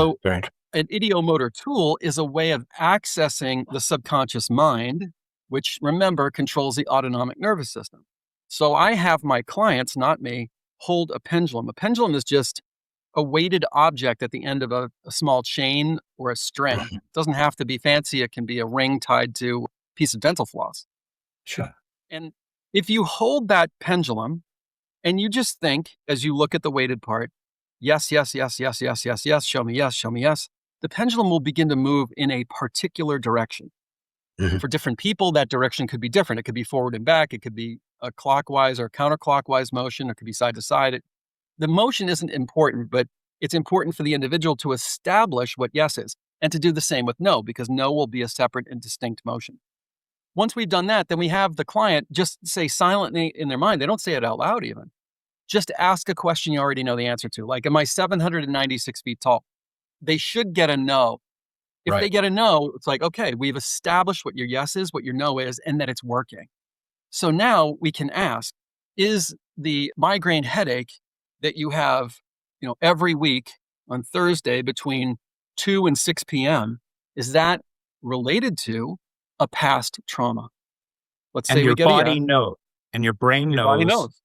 So Very an ideomotor tool is a way of accessing the subconscious mind, which, remember, controls the autonomic nervous system. So I have my clients, not me, hold a pendulum. A pendulum is just a weighted object at the end of a small chain or a string. It doesn't have to be fancy. It can be a ring tied to a piece of dental floss. sure. And if you hold that pendulum and you just think, as you look at the weighted part, yes, yes, yes, yes, yes, yes, yes, show me yes, the pendulum will begin to move in a particular direction. Mhm. For different people, that direction could be different. It could be forward and back. It could be a clockwise or counterclockwise motion. It could be side to side. The motion isn't important, but it's important for the individual to establish what yes is and to do the same with no, because no will be a separate and distinct motion. Once we've done that, then we have the client just say silently in their mind. They don't say it out loud even. Just ask a question you already know the answer to. Like, am I 796 feet tall? They should get a no. If they Right. get a no, it's like, okay, we've established what your yes is, what your no is, and that it's working. So now we can ask, is the migraine headache that you have, every week on Thursday between 2 and 6 p.m., is that related to a past trauma? Let's And say we your get a yes, body knows, and your brain your body knows. knows.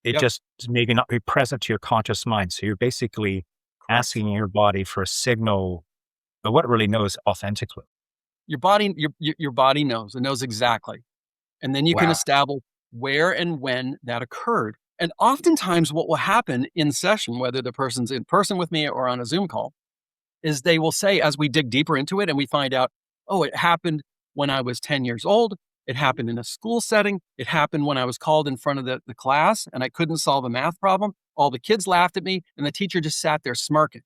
It Yep. just maybe not be present to your conscious mind. So you're basically Correct. asking your body for a signal of what it really knows authentically. Your body knows. It knows exactly. And then you can Wow. establish where and when that occurred. And oftentimes what will happen in session, whether the person's in person with me or on a Zoom call, is they will say, as we dig deeper into it and we find out, oh, it happened when I was 10 years old. It happened in a school setting. It happened when I was called in front of the class and I couldn't solve a math problem. All the kids laughed at me and the teacher just sat there smirking.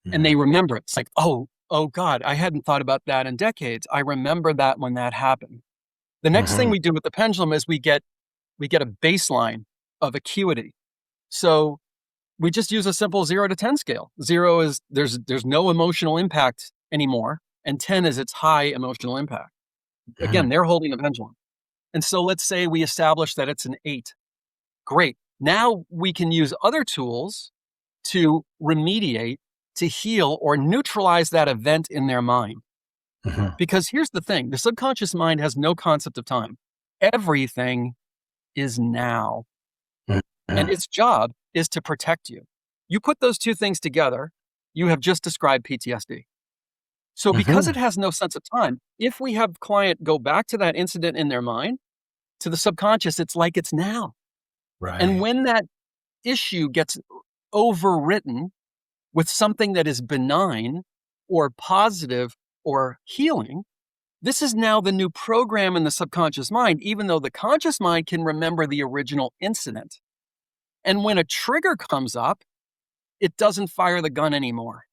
And Mhm. they remember it. It's like, oh God, I hadn't thought about that in decades. I remember that when that happened. The next thing Mhm. we do with the pendulum is we get a baseline of acuity. So we just use a simple 0 to 10 scale. 0 is there's no emotional impact anymore, and 10 is its high emotional impact. Again, Mhm. they're holding the pendulum. And so let's say we establish that it's an 8. Great. Now we can use other tools to remediate, to heal, or neutralize that event in their mind. Mhm. Because here's the thing, the subconscious mind has no concept of time. Everything is now. And Mhm. its job is to protect you. You put those two things together, you have just described PTSD. So because it Mhm. has no sense of time, if we have client go back to that incident in their mind, to the subconscious, it's like it's now. And Right. when that issue gets overwritten with something that is benign or positive or healing, this is now the new program in the subconscious mind, even though the conscious mind can remember the original incident. And when a trigger comes up, it doesn't fire the gun anymore.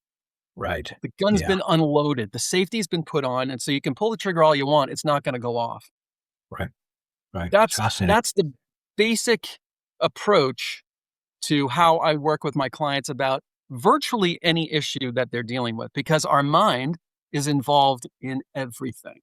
Right. The gun's Yeah. been unloaded. The safety's been put on. And so you can pull the trigger all you want. It's not going to go off. Right. Right. That's Fascinating. that's the basic approach to how I work with my clients about virtually any issue that they're dealing with, because our mind is involved in everything.